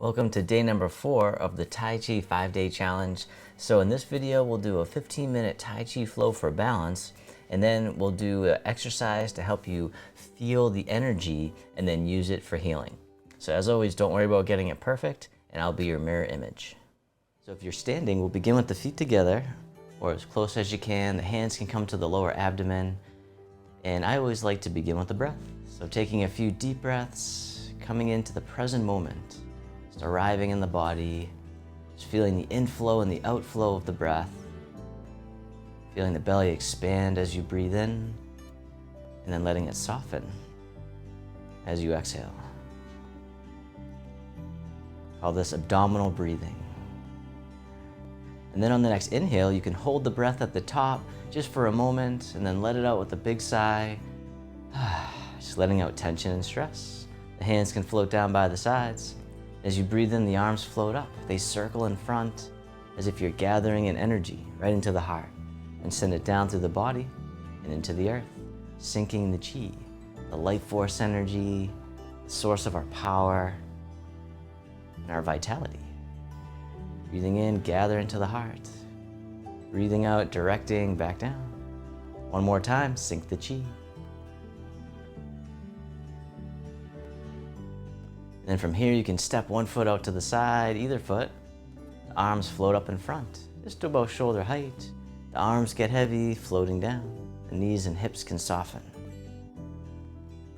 Welcome to day number 4 of the Tai Chi 5-day challenge. So in this video, we'll do a 15-minute Tai Chi flow for balance, and then we'll do an exercise to help you feel the energy and then use it for healing. So as always, don't worry about getting it perfect, and I'll be your mirror image. So if you're standing, we'll begin with the feet together, or as close as you can. The hands can come to the lower abdomen, and I always like to begin with the breath. So taking a few deep breaths, coming into the present moment. Just arriving in the body, just feeling the inflow and the outflow of the breath, feeling the belly expand as you breathe in, and then letting it soften as you exhale. Call this abdominal breathing. And then on the next inhale, you can hold the breath at the top just for a moment, and then let it out with a big sigh, just letting out tension and stress. The hands can float down by the sides. As you breathe in, the arms float up. They circle in front as if you're gathering an energy right into the heart, and send it down through the body and into the earth, sinking the chi, the life force energy, the source of our power and our vitality. Breathing in, gather into the heart. Breathing out, directing back down. One more time, sink the chi. Then from here, you can step one foot out to the side, either foot. The arms float up in front, just to about shoulder height. The arms get heavy, floating down. The knees and hips can soften.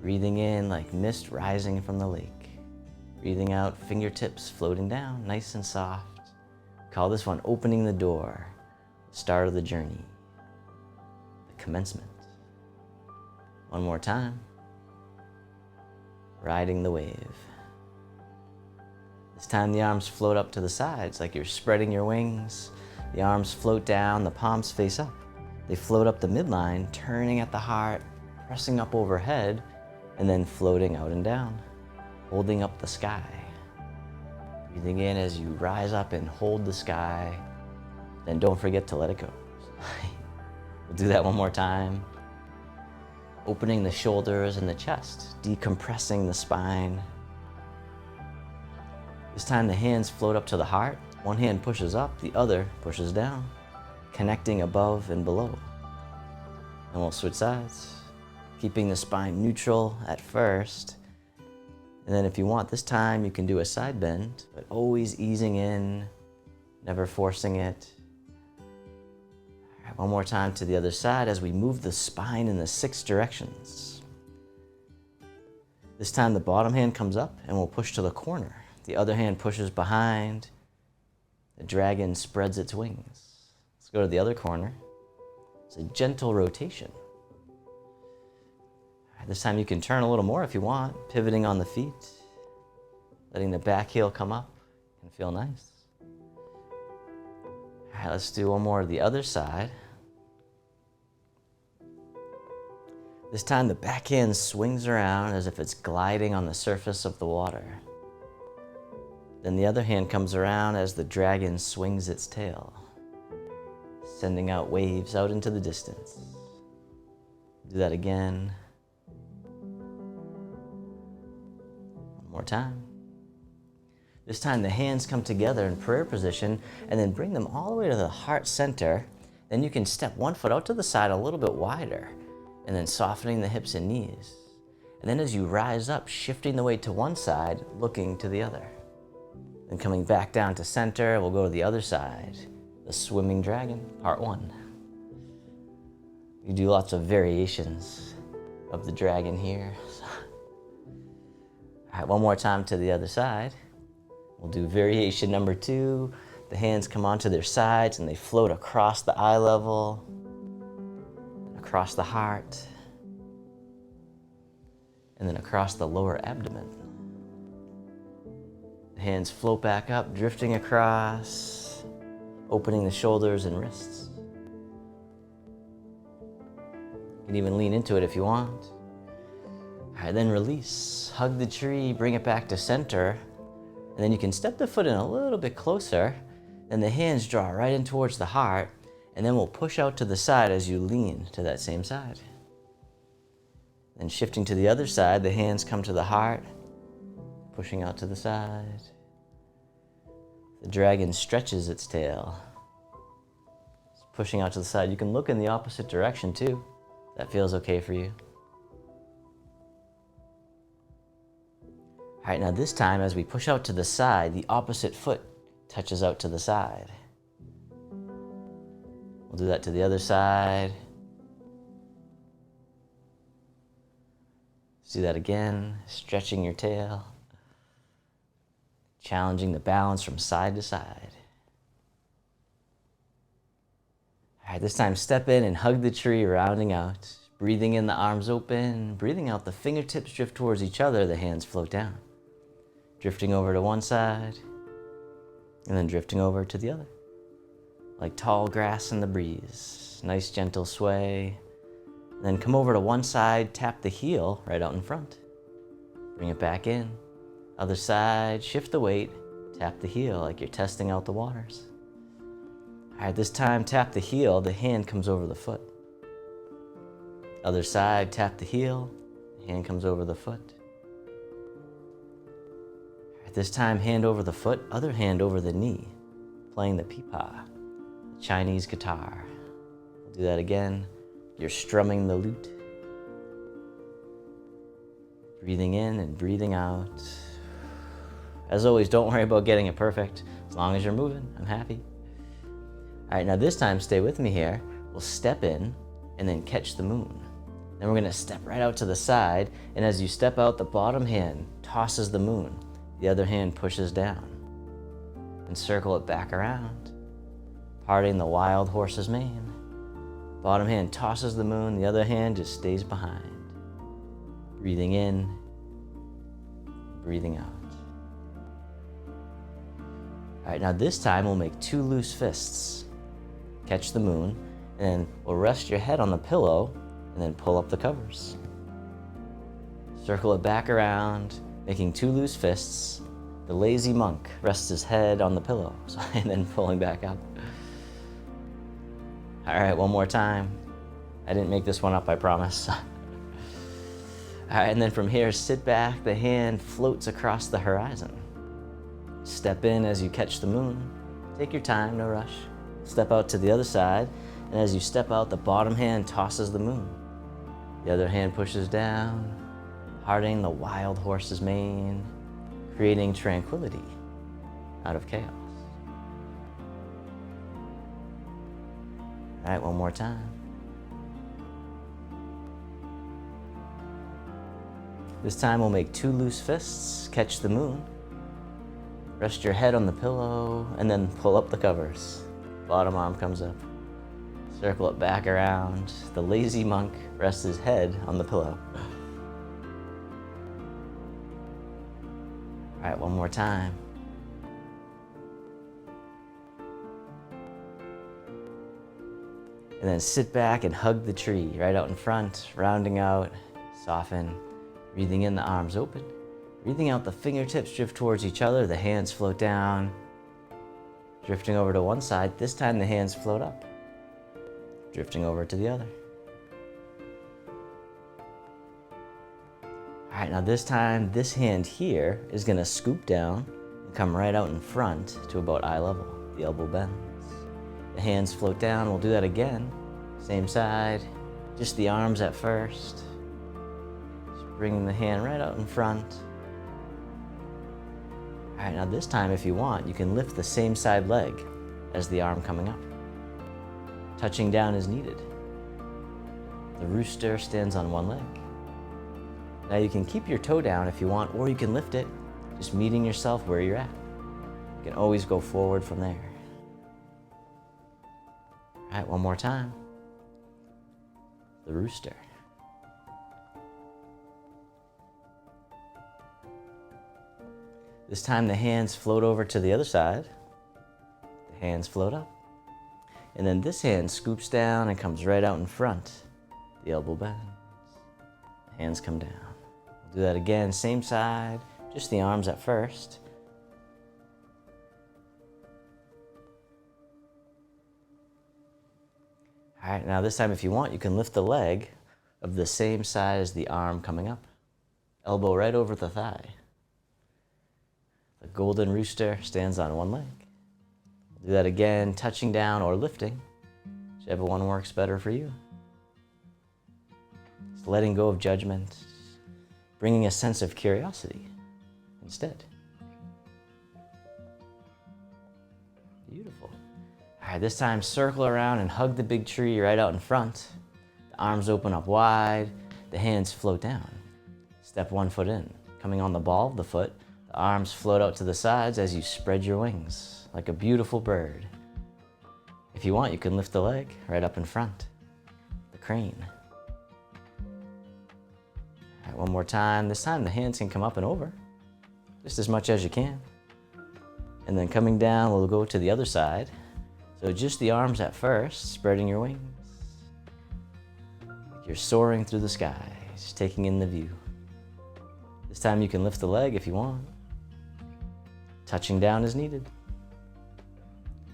Breathing in like mist rising from the lake. Breathing out, fingertips floating down, nice and soft. Call this one opening the door, the start of the journey, the commencement. One more time. Riding the wave. This time the arms float up to the sides like you're spreading your wings. The arms float down, the palms face up. They float up the midline, turning at the heart, pressing up overhead, and then floating out and down, holding up the sky. Breathing in as you rise up and hold the sky, then don't forget to let it go. We'll do that one more time. Opening the shoulders and the chest, decompressing the spine. This time the hands float up to the heart. One hand pushes up, the other pushes down, connecting above and below. And we'll switch sides, keeping the spine neutral at first. And then if you want, this time you can do a side bend, but always easing in, never forcing it. All right, one more time to the other side as we move the spine in the 6 directions. This time the bottom hand comes up and we'll push to the corner. The other hand pushes behind. The dragon spreads its wings. Let's go to the other corner. It's a gentle rotation. This time you can turn a little more if you want, pivoting on the feet, letting the back heel come up. Can feel nice. All right, let's do one more to the other side. This time the back hand swings around as if it's gliding on the surface of the water. Then the other hand comes around as the dragon swings its tail, sending out waves out into the distance. Do that again. One more time. This time the hands come together in prayer position and then bring them all the way to the heart center. Then you can step one foot out to the side a little bit wider and then softening the hips and knees. And then as you rise up, shifting the weight to one side, looking to the other. Then coming back down to center, we'll go to the other side. The swimming dragon, part 1. You do lots of variations of the dragon here. All right, one more time to the other side. We'll do variation number 2. The hands come onto their sides and they float across the eye level, across the heart, and then across the lower abdomen. Hands float back up, drifting across, opening the shoulders and wrists. You can even lean into it if you want. All right, then release. Hug the tree, bring it back to center, and then you can step the foot in a little bit closer, and the hands draw right in towards the heart, and then we'll push out to the side as you lean to that same side. Then shifting to the other side, the hands come to the heart, pushing out to the side. The dragon stretches its tail. It's pushing out to the side. You can look in the opposite direction too. That feels okay for you. All right, now this time as we push out to the side, the opposite foot touches out to the side. We'll do that to the other side. Let's do that again, stretching your tail. Challenging the balance from side to side. All right, this time step in and hug the tree, rounding out. Breathing in, the arms open. Breathing out, the fingertips drift towards each other, the hands float down. Drifting over to one side, and then drifting over to the other. Like tall grass in the breeze. Nice gentle sway. And then come over to one side, tap the heel right out in front. Bring it back in. Other side, shift the weight, tap the heel like you're testing out the waters. All right, this time tap the heel, the hand comes over the foot. Other side, tap the heel, the hand comes over the foot. All right, this time hand over the foot, other hand over the knee, playing the pipa, the Chinese guitar. We'll do that again. You're strumming the lute. Breathing in and breathing out. As always, don't worry about getting it perfect. As long as you're moving, I'm happy. All right, now this time, stay with me here. We'll step in and then catch the moon. Then we're gonna step right out to the side, and as you step out, the bottom hand tosses the moon. The other hand pushes down. And circle it back around, parting the wild horse's mane. Bottom hand tosses the moon, the other hand just stays behind. Breathing in, breathing out. All right, now this time we'll make two loose fists. Catch the moon, and then we'll rest your head on the pillow, and then pull up the covers. Circle it back around, making two loose fists. The lazy monk rests his head on the pillow, and then pulling back up. All right, one more time. I didn't make this one up, I promise. All right, and then from here, sit back, the hand floats across the horizon. Step in as you catch the moon. Take your time, no rush. Step out to the other side, and as you step out, the bottom hand tosses the moon. The other hand pushes down, parting the wild horse's mane, creating tranquility out of chaos. All right, one more time. This time we'll make two loose fists, catch the moon. Rest your head on the pillow, and then pull up the covers. Bottom arm comes up. Circle it back around. The lazy monk rests his head on the pillow. All right, one more time. And then sit back and hug the tree right out in front, rounding out, soften. Breathing in, the arms open. Breathing out, the fingertips drift towards each other, the hands float down. Drifting over to one side, this time the hands float up. Drifting over to the other. All right, now this time, this hand here is gonna scoop down and come right out in front to about eye level. The elbow bends. The hands float down, we'll do that again. Same side, just the arms at first. Just bringing the hand right out in front. All right, now this time, if you want, you can lift the same side leg as the arm coming up. Touching down is needed. The rooster stands on one leg. Now you can keep your toe down if you want, or you can lift it, just meeting yourself where you're at. You can always go forward from there. All right, one more time. The rooster. This time the hands float over to the other side. The hands float up. And then this hand scoops down and comes right out in front. The elbow bends. Hands come down. We'll do that again, same side, just the arms at first. All right, now this time if you want, you can lift the leg of the same side as the arm coming up. Elbow right over the thigh. The golden rooster stands on one leg. Do that again, touching down or lifting, whichever one works better for you. Just letting go of judgment, bringing a sense of curiosity instead. Beautiful. All right, this time circle around and hug the big tree right out in front. The arms open up wide, the hands float down. Step one foot in. Coming on the ball of the foot, the arms float out to the sides as you spread your wings like a beautiful bird. If you want, you can lift the leg right up in front, the crane. All right, one more time. This time the hands can come up and over, just as much as you can. And then coming down, we'll go to the other side. So just the arms at first, spreading your wings. Like you're soaring through the sky, just taking in the view. This time you can lift the leg if you want. Touching down as needed.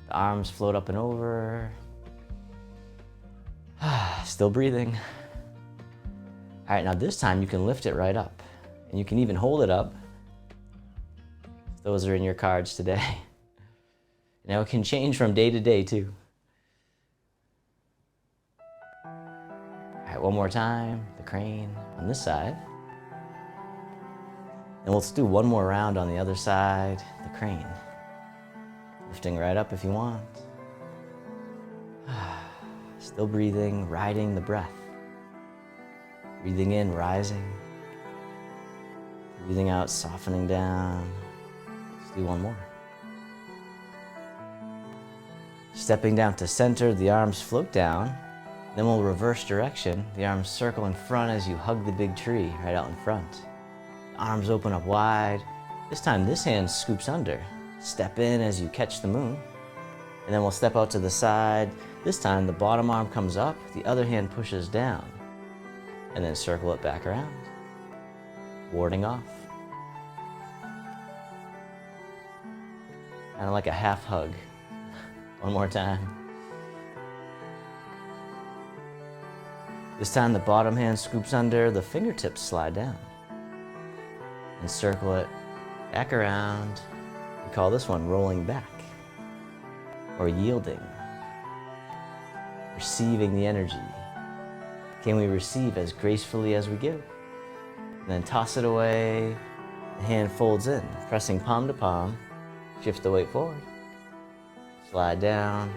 The arms float up and over. Still breathing. All right, now this time you can lift it right up. And you can even hold it up. Those are in your cards today. Now it can change from day to day too. All right, one more time, the crane on this side. And let's do one more round on the other side, the crane. Lifting right up if you want. Still breathing, riding the breath. Breathing in, rising. Breathing out, softening down. Let's do one more. Stepping down to center, the arms float down. Then we'll reverse direction. The arms circle in front as you hug the big tree right out in front. The arms open up wide. This time this hand scoops under. Step in as you catch the moon. And then we'll step out to the side. This time the bottom arm comes up, the other hand pushes down. And then circle it back around. Warding off. Kind of like a half hug. One more time. This time the bottom hand scoops under, the fingertips slide down. And circle it back around. We call this one rolling back. Or yielding. Receiving the energy. Can we receive as gracefully as we give? And then toss it away. The hand folds in, pressing palm to palm. Shift the weight forward. Slide down.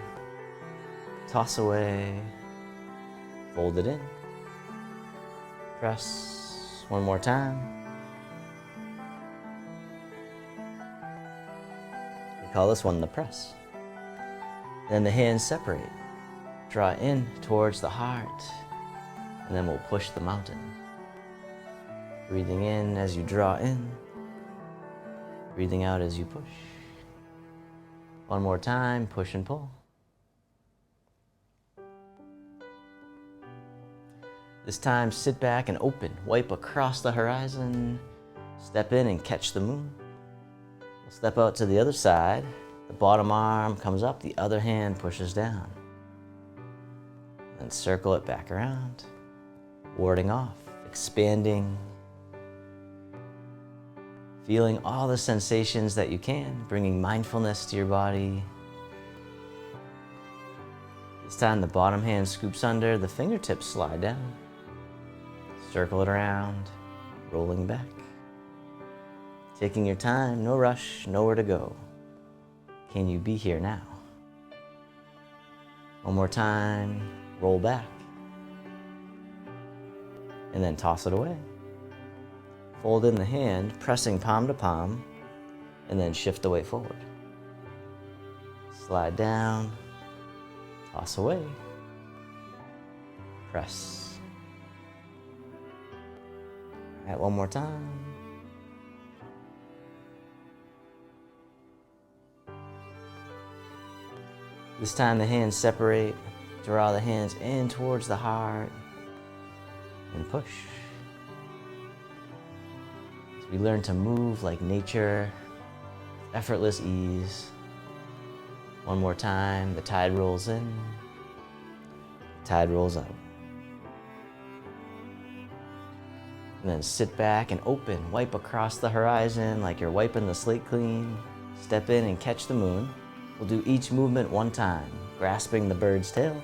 Toss away. Fold it in. Press. One more time. We call this one the press. Then the hands separate. Draw in towards the heart. And then we'll push the mountain. Breathing in as you draw in. Breathing out as you push. One more time, push and pull. This time, sit back and open. Wipe across the horizon. Step in and catch the moon. We'll step out to the other side. The bottom arm comes up, the other hand pushes down. Then circle it back around. Warding off, expanding. Feeling all the sensations that you can, bringing mindfulness to your body. This time the bottom hand scoops under, the fingertips slide down. Circle it around, rolling back. Taking your time, no rush, nowhere to go. Can you be here now? One more time, roll back. And then toss it away. Fold in the hand, pressing palm to palm, and then shift the weight forward. Slide down, toss away, press. All right, one more time. This time the hands separate, draw the hands in towards the heart, and push. As we learn to move like nature, effortless ease. One more time, the tide rolls in, the tide rolls out. And then sit back and open, wipe across the horizon like you're wiping the slate clean. Step in and catch the moon. We'll do each movement one time, grasping the bird's tail,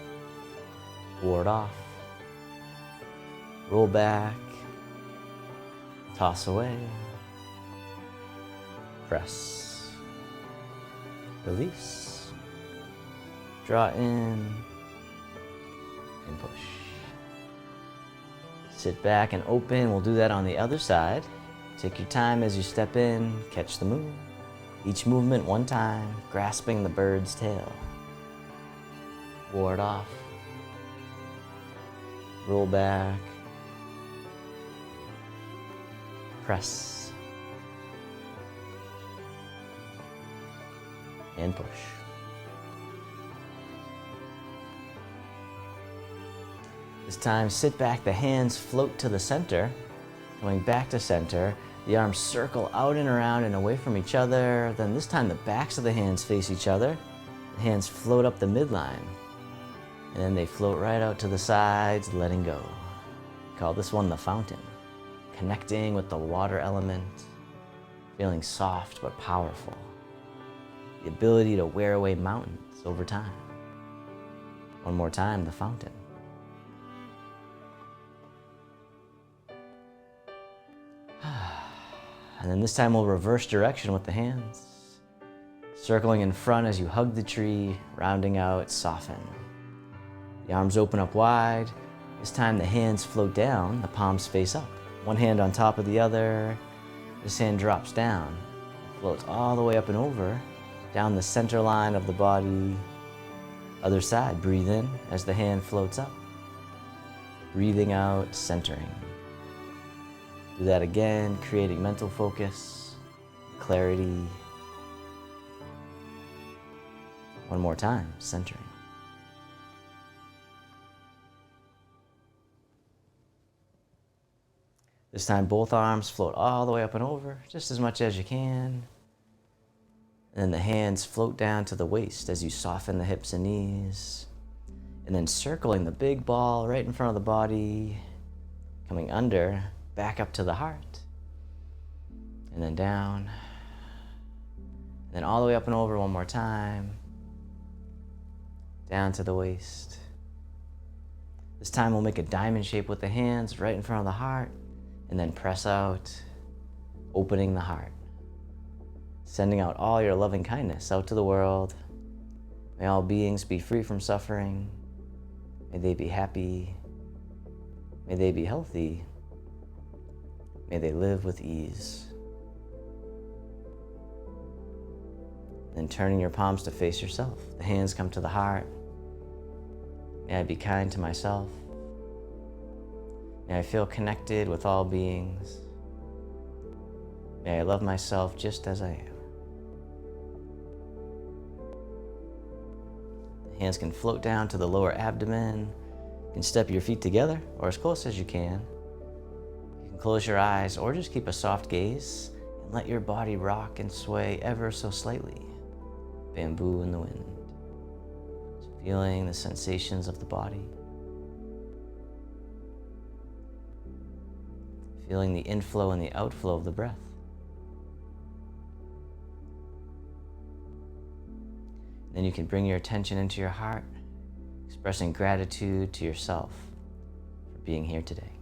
ward off, roll back, toss away, press, release, draw in, and push. Sit back and open. We'll do that on the other side. Take your time as you step in, catch the move. Each movement one time, grasping the bird's tail. Ward off. Roll back. Press. And push. This time, sit back, the hands float to the center, going back to center. The arms circle out and around and away from each other. Then this time, the backs of the hands face each other. The hands float up the midline. And then they float right out to the sides, letting go. Call this one the fountain. Connecting with the water element, feeling soft but powerful. The ability to wear away mountains over time. One more time, the fountain. And then this time we'll reverse direction with the hands. Circling in front as you hug the tree, rounding out, soften. The arms open up wide. This time the hands float down, the palms face up. One hand on top of the other. This hand drops down, floats all the way up and over, down the center line of the body. Other side, breathe in as the hand floats up. Breathing out, centering. Do that again, creating mental focus, clarity. One more time, centering. This time, both arms float all the way up and over, just as much as you can. And then the hands float down to the waist as you soften the hips and knees. And then circling the big ball right in front of the body, coming under, back up to the heart, and then down, and then all the way up and over one more time, down to the waist. This time we'll make a diamond shape with the hands right in front of the heart, and then press out, opening the heart, sending out all your loving kindness out to the world. May all beings be free from suffering. May they be happy. May they be healthy. May they live with ease. Then turning your palms to face yourself. The hands come to the heart. May I be kind to myself. May I feel connected with all beings. May I love myself just as I am. The hands can float down to the lower abdomen. You can step your feet together or as close as you can. Close your eyes or just keep a soft gaze and let your body rock and sway ever so slightly. Bamboo in the wind. Just feeling the sensations of the body. Feeling the inflow and the outflow of the breath. Then you can bring your attention into your heart, expressing gratitude to yourself for being here today.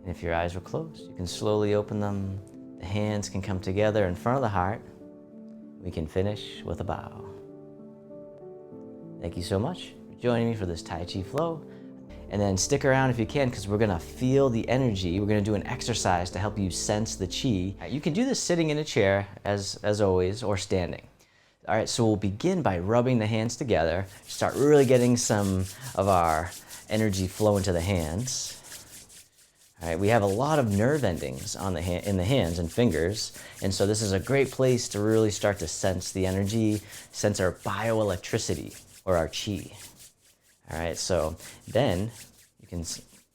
And if your eyes were closed, you can slowly open them. The hands can come together in front of the heart. We can finish with a bow. Thank you so much for joining me for this Tai Chi Flow. And then stick around if you can, because we're gonna feel the energy. We're gonna do an exercise to help you sense the chi. You can do this sitting in a chair, as always, or standing. All right, so we'll begin by rubbing the hands together. Start really getting some of our energy flow into the hands. All right, we have a lot of nerve endings on in the hands and fingers, and so this is a great place to really start to sense the energy, sense our bioelectricity, or our chi. All right, so then you can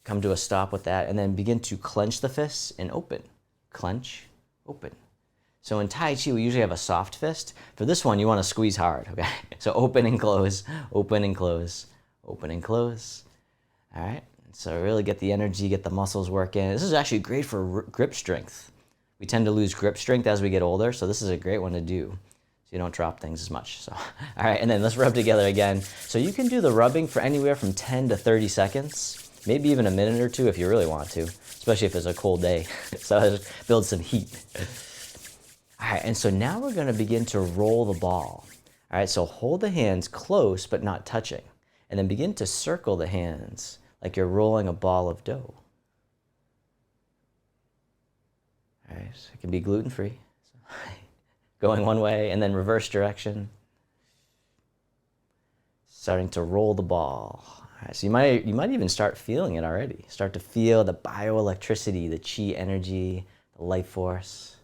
come to a stop with that, and then begin to clench the fists and open. Clench, open. So in Tai Chi, we usually have a soft fist. For this one, you want to squeeze hard, okay? So open and close, open and close, open and close. All right. So really get the energy, get the muscles working. This is actually great for grip strength, We tend to lose grip strength as we get older, so this is a great one to do so you don't drop things as much. So, all right, and then let's rub together again. So you can do the rubbing for anywhere from 10 to 30 seconds, maybe even a minute or two if you really want to, especially if it's a cold day. So just build some heat. All right, and so now we're gonna begin to roll the ball. All right, so hold the hands close but not touching, and then begin to circle the hands like you're rolling a ball of dough. All right, so it can be gluten-free. So, going one way and then reverse direction. Starting to roll the ball. All right, so you might even start feeling it already. Start to feel the bioelectricity, the chi energy, the life force.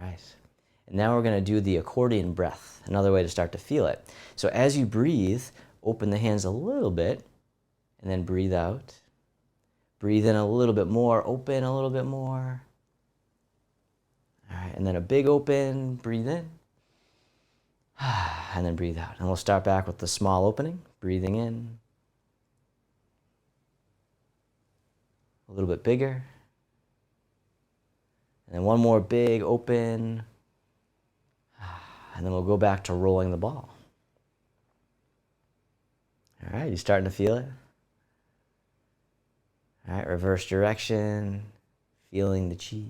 All right. And now we're going to do the accordion breath, another way to start to feel it. So as you breathe, open the hands a little bit and then breathe out. Breathe in a little bit more, open a little bit more. All right, and then a big open, breathe in. And then breathe out. And we'll start back with the small opening, breathing in. A little bit bigger. And then one more big open. And then we'll go back to rolling the ball. All right, you starting to feel it? All right, reverse direction, feeling the chi.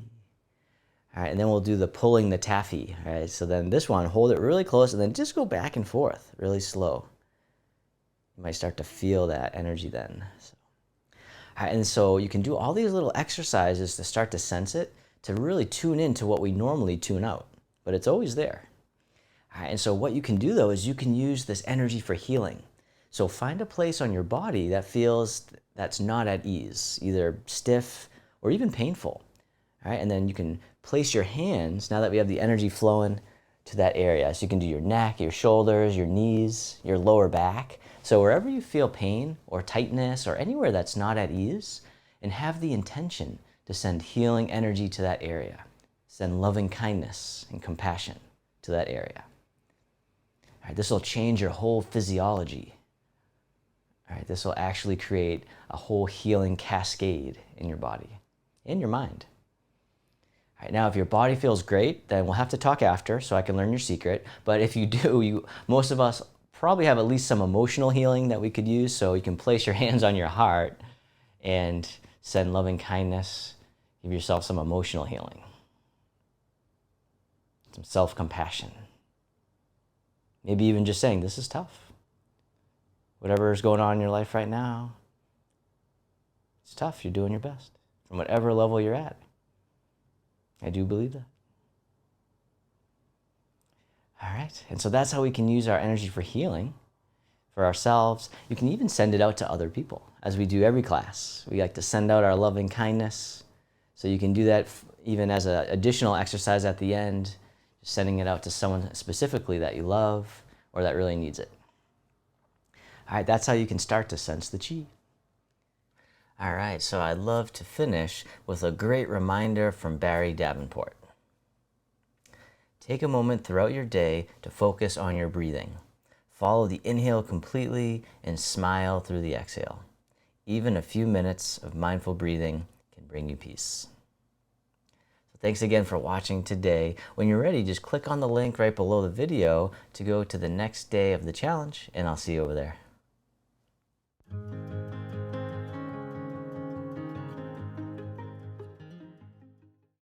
All right, and then we'll do the pulling the taffy. All right, so then this one, hold it really close and then just go back and forth, really slow. You might start to feel that energy then. All right, and so you can do all these little exercises to start to sense it, to really tune into what we normally tune out, but it's always there. All right, and so what you can do though is you can use this energy for healing. So find a place on your body that feels that's not at ease, either stiff or even painful. All right, and then you can place your hands, now that we have the energy flowing, to that area. So you can do your neck, your shoulders, your knees, your lower back. So wherever you feel pain or tightness or anywhere that's not at ease, and have the intention to send healing energy to that area. Send loving kindness and compassion to that area. All right, this will change your whole physiology. All right, this will actually create a whole healing cascade in your body, in your mind. All right, now if your body feels great, then we'll have to talk after so I can learn your secret. But if you do, most of us probably have at least some emotional healing that we could use. So you can place your hands on your heart and send loving kindness. Give yourself some emotional healing, some self-compassion. Maybe even just saying, this is tough. Whatever is going on in your life right now, it's tough. You're doing your best from whatever level you're at. I do believe that. All right, and so that's how we can use our energy for healing for ourselves. You can even send it out to other people, as we do every class. We like to send out our loving kindness. So you can do that even as an additional exercise at the end, just sending it out to someone specifically that you love or that really needs it. All right, that's how you can start to sense the chi. All right, so I'd love to finish with a great reminder from Barry Davenport. Take a moment throughout your day to focus on your breathing. Follow the inhale completely and smile through the exhale. Even a few minutes of mindful breathing can bring you peace. So thanks again for watching today. When you're ready, just click on the link right below the video to go to the next day of the challenge, and I'll see you over there.